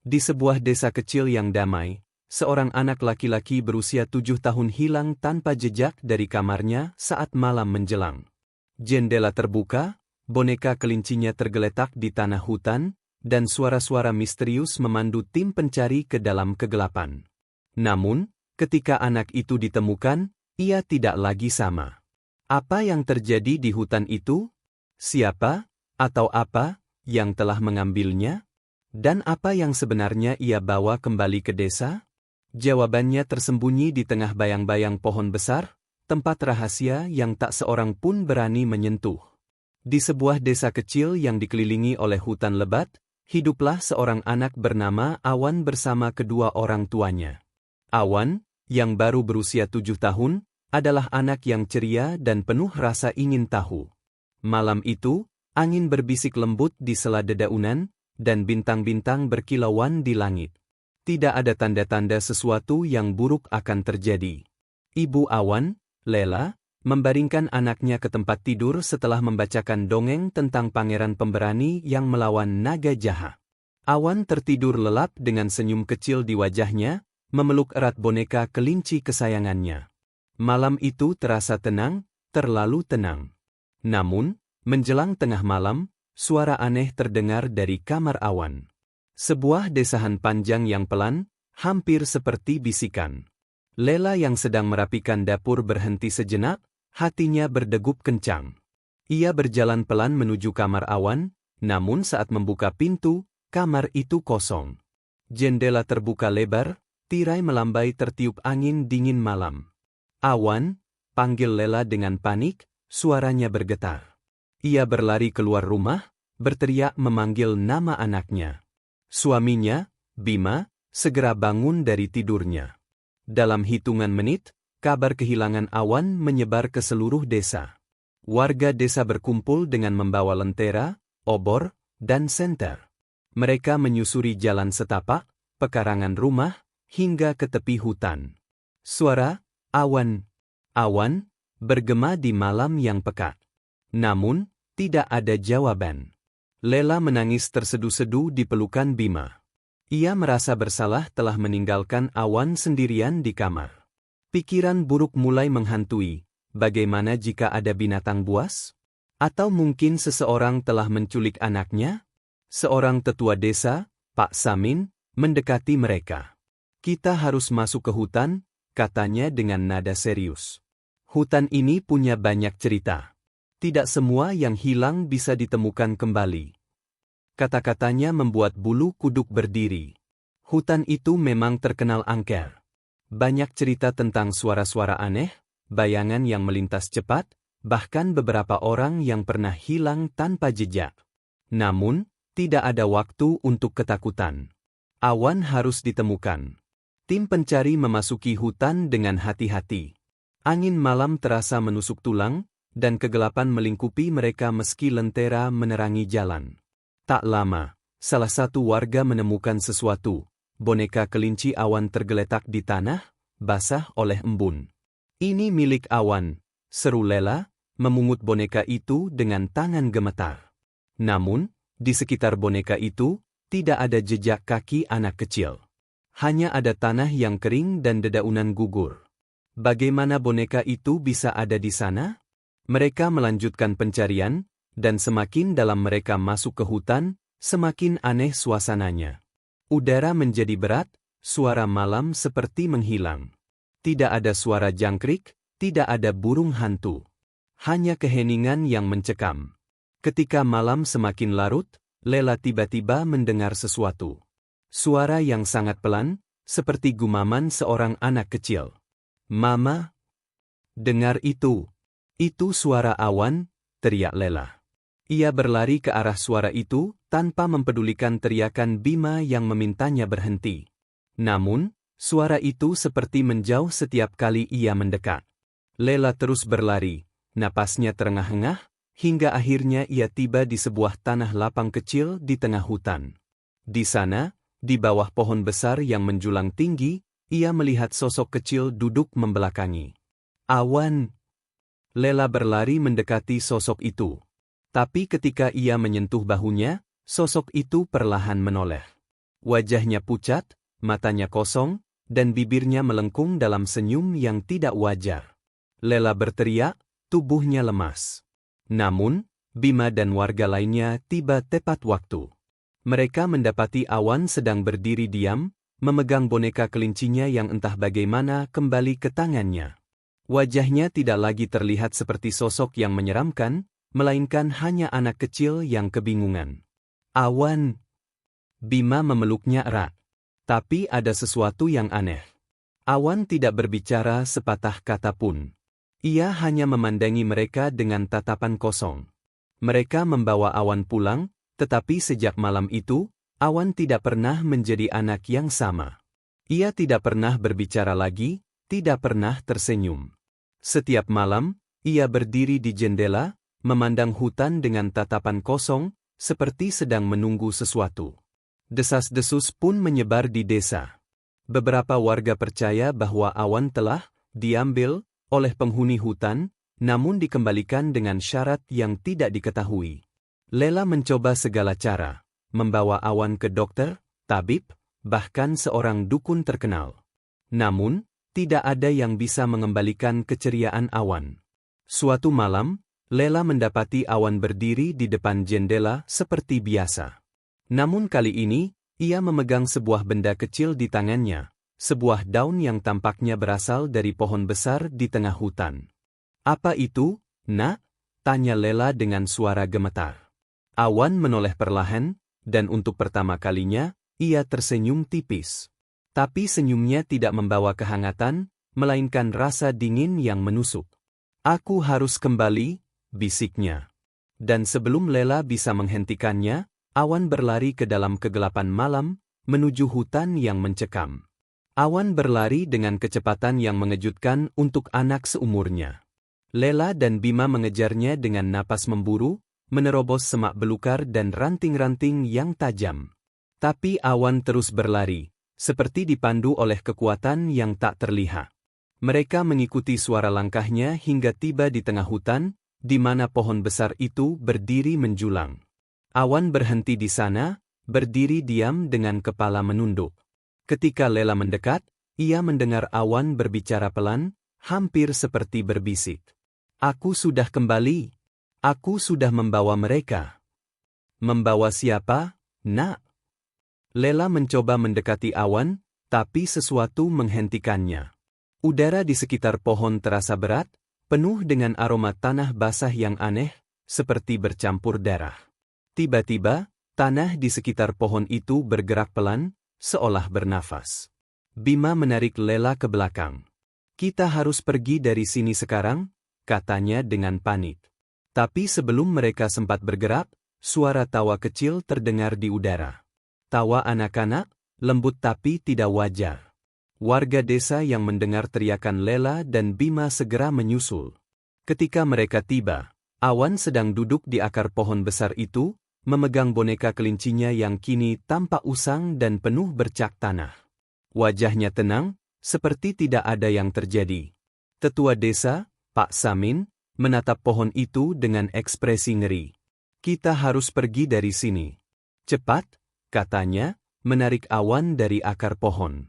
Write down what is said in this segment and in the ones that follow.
Di sebuah desa kecil yang damai, seorang anak laki-laki berusia 7 tahun hilang tanpa jejak dari kamarnya saat malam menjelang. Jendela terbuka, boneka kelincinya tergeletak di tanah hutan, dan suara-suara misterius memandu tim pencari ke dalam kegelapan. Namun, ketika anak itu ditemukan, ia tidak lagi sama. Apa yang terjadi di hutan itu? Siapa, atau apa, yang telah mengambilnya? Dan apa yang sebenarnya ia bawa kembali ke desa? Jawabannya tersembunyi di tengah bayang-bayang pohon besar, tempat rahasia yang tak seorang pun berani menyentuh. Di sebuah desa kecil yang dikelilingi oleh hutan lebat, hiduplah seorang anak bernama Awan bersama kedua orang tuanya. Awan, yang baru berusia 7 tahun, adalah anak yang ceria dan penuh rasa ingin tahu. Malam itu, angin berbisik lembut di sela dedaunan, dan bintang-bintang berkilauan di langit. Tidak ada tanda-tanda sesuatu yang buruk akan terjadi. Ibu Awan, Lela, membaringkan anaknya ke tempat tidur setelah membacakan dongeng tentang pangeran pemberani yang melawan naga jahat. Awan tertidur lelap dengan senyum kecil di wajahnya, memeluk erat boneka kelinci kesayangannya. Malam itu terasa tenang, terlalu tenang. Namun, menjelang tengah malam, suara aneh terdengar dari kamar Awan. Sebuah desahan panjang yang pelan, hampir seperti bisikan. Lela yang sedang merapikan dapur berhenti sejenak, hatinya berdegup kencang. Ia berjalan pelan menuju kamar Awan, namun saat membuka pintu, kamar itu kosong. Jendela terbuka lebar, tirai melambai tertiup angin dingin malam. Awan, panggil Lela dengan panik, suaranya bergetar. Ia berlari keluar rumah, berteriak memanggil nama anaknya. Suaminya, Bima, segera bangun dari tidurnya. Dalam hitungan menit, kabar kehilangan Awan menyebar ke seluruh desa. Warga desa berkumpul dengan membawa lentera, obor, dan senter. Mereka menyusuri jalan setapak, pekarangan rumah, hingga ke tepi hutan. Suara, Awan, Awan, bergema di malam yang pekat. Namun, tidak ada jawaban. Lela menangis terseduh-seduh di pelukan Bima. Ia merasa bersalah telah meninggalkan Awan sendirian di kamar. Pikiran buruk mulai menghantui, bagaimana jika ada binatang buas? Atau mungkin seseorang telah menculik anaknya? Seorang tetua desa, Pak Samin, mendekati mereka. Kita harus masuk ke hutan, katanya dengan nada serius. Hutan ini punya banyak cerita. Tidak semua yang hilang bisa ditemukan kembali. Kata-katanya membuat bulu kuduk berdiri. Hutan itu memang terkenal angker. Banyak cerita tentang suara-suara aneh, bayangan yang melintas cepat, bahkan beberapa orang yang pernah hilang tanpa jejak. Namun, tidak ada waktu untuk ketakutan. Awan harus ditemukan. Tim pencari memasuki hutan dengan hati-hati. Angin malam terasa menusuk tulang, dan kegelapan melingkupi mereka meski lentera menerangi jalan. Tak lama, salah satu warga menemukan sesuatu. Boneka kelinci Awan tergeletak di tanah, basah oleh embun. Ini milik Awan, seru Lela, memungut boneka itu dengan tangan gemetar. Namun, di sekitar boneka itu, tidak ada jejak kaki anak kecil. Hanya ada tanah yang kering dan dedaunan gugur. Bagaimana boneka itu bisa ada di sana? Mereka melanjutkan pencarian, dan semakin dalam mereka masuk ke hutan, semakin aneh suasananya. Udara menjadi berat, suara malam seperti menghilang. Tidak ada suara jangkrik, tidak ada burung hantu. Hanya keheningan yang mencekam. Ketika malam semakin larut, Lela tiba-tiba mendengar sesuatu. Suara yang sangat pelan, seperti gumaman seorang anak kecil. Mama, dengar itu. Itu suara Awan, teriak Lela. Ia berlari ke arah suara itu, tanpa mempedulikan teriakan Bima yang memintanya berhenti. Namun, suara itu seperti menjauh setiap kali ia mendekat. Lela terus berlari, napasnya terengah-engah, hingga akhirnya ia tiba di sebuah tanah lapang kecil di tengah hutan. Di sana, di bawah pohon besar yang menjulang tinggi, ia melihat sosok kecil duduk membelakangi. Awan. Lela berlari mendekati sosok itu. Tapi ketika ia menyentuh bahunya, sosok itu perlahan menoleh. Wajahnya pucat, matanya kosong, dan bibirnya melengkung dalam senyum yang tidak wajar. Lela berteriak, tubuhnya lemas. Namun, Bima dan warga lainnya tiba tepat waktu. Mereka mendapati Awan sedang berdiri diam, memegang boneka kelincinya yang entah bagaimana kembali ke tangannya. Wajahnya tidak lagi terlihat seperti sosok yang menyeramkan, melainkan hanya anak kecil yang kebingungan. Awan. Bima memeluknya erat. Tapi ada sesuatu yang aneh. Awan tidak berbicara sepatah kata pun. Ia hanya memandangi mereka dengan tatapan kosong. Mereka membawa Awan pulang, tetapi sejak malam itu, Awan tidak pernah menjadi anak yang sama. Ia tidak pernah berbicara lagi, tidak pernah tersenyum. Setiap malam, ia berdiri di jendela, memandang hutan dengan tatapan kosong, seperti sedang menunggu sesuatu. Desas-desus pun menyebar di desa. Beberapa warga percaya bahwa Awan telah diambil oleh penghuni hutan, namun dikembalikan dengan syarat yang tidak diketahui. Lela mencoba segala cara, membawa Awan ke dokter, tabib, bahkan seorang dukun terkenal. Namun, tidak ada yang bisa mengembalikan keceriaan Awan. Suatu malam, Lela mendapati Awan berdiri di depan jendela seperti biasa. Namun kali ini, ia memegang sebuah benda kecil di tangannya, sebuah daun yang tampaknya berasal dari pohon besar di tengah hutan. "Apa itu, Nak?" tanya Lela dengan suara gemetar. Awan menoleh perlahan, dan untuk pertama kalinya, ia tersenyum tipis. Tapi senyumnya tidak membawa kehangatan, melainkan rasa dingin yang menusuk. "Aku harus kembali," bisiknya. Dan sebelum Lela bisa menghentikannya, Awan berlari ke dalam kegelapan malam, menuju hutan yang mencekam. Awan berlari dengan kecepatan yang mengejutkan untuk anak seumurnya. Lela dan Bima mengejarnya dengan napas memburu, menerobos semak belukar dan ranting-ranting yang tajam. Tapi Awan terus berlari, seperti dipandu oleh kekuatan yang tak terlihat. Mereka mengikuti suara langkahnya hingga tiba di tengah hutan, di mana pohon besar itu berdiri menjulang. Awan berhenti di sana, berdiri diam dengan kepala menunduk. Ketika Lela mendekat, ia mendengar Awan berbicara pelan, hampir seperti berbisik. "Aku sudah kembali. Aku sudah membawa mereka." "Membawa siapa, Nak?" Lela mencoba mendekati Awan, tapi sesuatu menghentikannya. Udara di sekitar pohon terasa berat, penuh dengan aroma tanah basah yang aneh, seperti bercampur darah. Tiba-tiba, tanah di sekitar pohon itu bergerak pelan, seolah bernafas. Bima menarik Lela ke belakang. "Kita harus pergi dari sini sekarang," katanya dengan panik. Tapi sebelum mereka sempat bergerak, suara tawa kecil terdengar di udara. Tawa anak-anak, lembut tapi tidak wajar. Warga desa yang mendengar teriakan Lela dan Bima segera menyusul. Ketika mereka tiba, Awan sedang duduk di akar pohon besar itu, memegang boneka kelincinya yang kini tampak usang dan penuh bercak tanah. Wajahnya tenang, seperti tidak ada yang terjadi. Tetua desa, Pak Samin, menatap pohon itu dengan ekspresi ngeri. "Kita harus pergi dari sini. Cepat," katanya, menarik Awan dari akar pohon.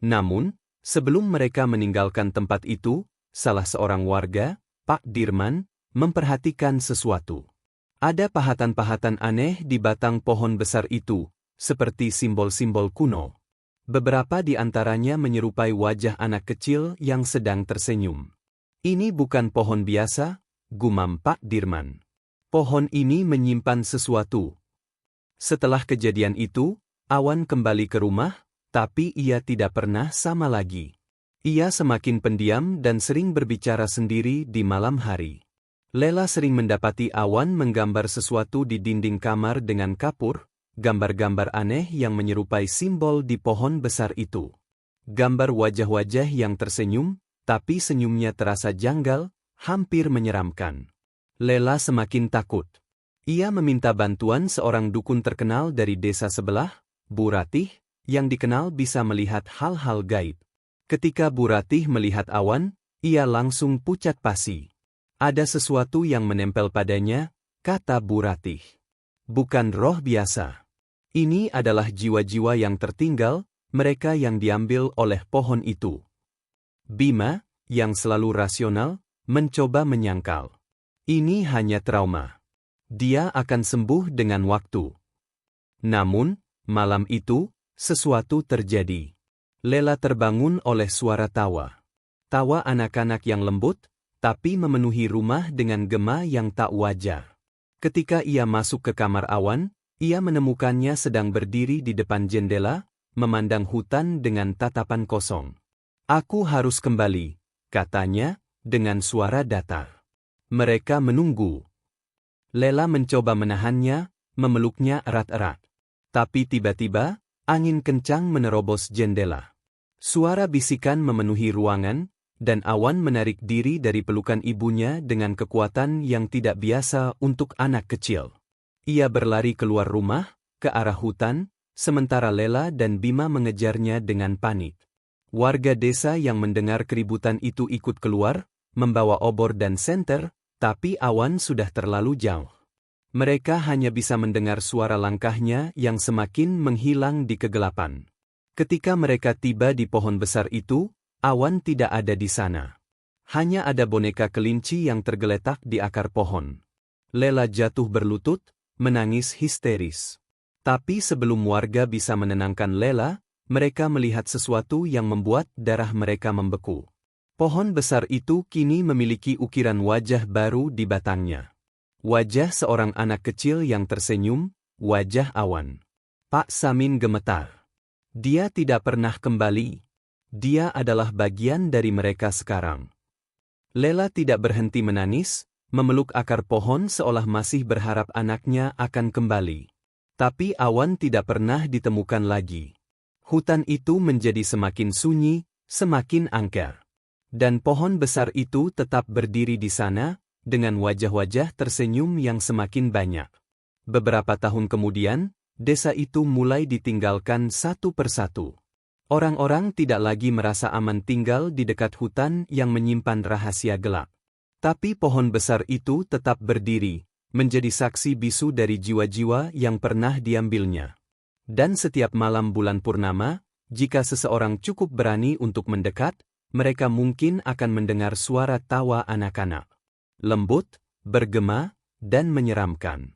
Namun, sebelum mereka meninggalkan tempat itu, salah seorang warga, Pak Dirman, memperhatikan sesuatu. Ada pahatan-pahatan aneh di batang pohon besar itu, seperti simbol-simbol kuno. Beberapa di antaranya menyerupai wajah anak kecil yang sedang tersenyum. "Ini bukan pohon biasa," gumam Pak Dirman. "Pohon ini menyimpan sesuatu." Setelah kejadian itu, Awan kembali ke rumah, tapi ia tidak pernah sama lagi. Ia semakin pendiam dan sering berbicara sendiri di malam hari. Lela sering mendapati Awan menggambar sesuatu di dinding kamar dengan kapur, gambar-gambar aneh yang menyerupai simbol di pohon besar itu. Gambar wajah-wajah yang tersenyum, tapi senyumnya terasa janggal, hampir menyeramkan. Lela semakin takut. Ia meminta bantuan seorang dukun terkenal dari desa sebelah, Bu Ratih, yang dikenal bisa melihat hal-hal gaib. Ketika Bu Ratih melihat Awan, ia langsung pucat pasi. "Ada sesuatu yang menempel padanya," kata Bu Ratih. "Bukan roh biasa. Ini adalah jiwa-jiwa yang tertinggal, mereka yang diambil oleh pohon itu. Bima, yang selalu rasional, mencoba menyangkal. Ini hanya trauma. Dia akan sembuh dengan waktu. Namun, malam itu, sesuatu terjadi. Lela terbangun oleh suara tawa. Tawa anak-anak yang lembut, tapi memenuhi rumah dengan gema yang tak wajar. Ketika ia masuk ke kamar Awan, ia menemukannya sedang berdiri di depan jendela, memandang hutan dengan tatapan kosong. "Aku harus kembali," katanya, dengan suara datar. Mereka menunggu. Lela mencoba menahannya, memeluknya erat-erat. Tapi tiba-tiba, angin kencang menerobos jendela. Suara bisikan memenuhi ruangan, dan Awan menarik diri dari pelukan ibunya dengan kekuatan yang tidak biasa untuk anak kecil. Ia berlari keluar rumah, ke arah hutan, sementara Lela dan Bima mengejarnya dengan panik. Warga desa yang mendengar keributan itu ikut keluar, membawa obor dan senter, tapi Awan sudah terlalu jauh. Mereka hanya bisa mendengar suara langkahnya yang semakin menghilang di kegelapan. Ketika mereka tiba di pohon besar itu, Awan tidak ada di sana. Hanya ada boneka kelinci yang tergeletak di akar pohon. Lela jatuh berlutut, menangis histeris. Tapi sebelum warga bisa menenangkan Lela, mereka melihat sesuatu yang membuat darah mereka membeku. Pohon besar itu kini memiliki ukiran wajah baru di batangnya. Wajah seorang anak kecil yang tersenyum, wajah Awan. Pak Samin gemetar. Dia tidak pernah kembali. Dia adalah bagian dari mereka sekarang. Lela tidak berhenti menangis, memeluk akar pohon seolah masih berharap anaknya akan kembali. Tapi Awan tidak pernah ditemukan lagi. Hutan itu menjadi semakin sunyi, semakin angker. Dan pohon besar itu tetap berdiri di sana, dengan wajah-wajah tersenyum yang semakin banyak. Beberapa tahun kemudian, desa itu mulai ditinggalkan satu persatu. Orang-orang tidak lagi merasa aman tinggal di dekat hutan yang menyimpan rahasia gelap. Tapi pohon besar itu tetap berdiri, menjadi saksi bisu dari jiwa-jiwa yang pernah diambilnya. Dan setiap malam bulan purnama, jika seseorang cukup berani untuk mendekat, mereka mungkin akan mendengar suara tawa anak-anak. Lembut, bergema, dan menyeramkan.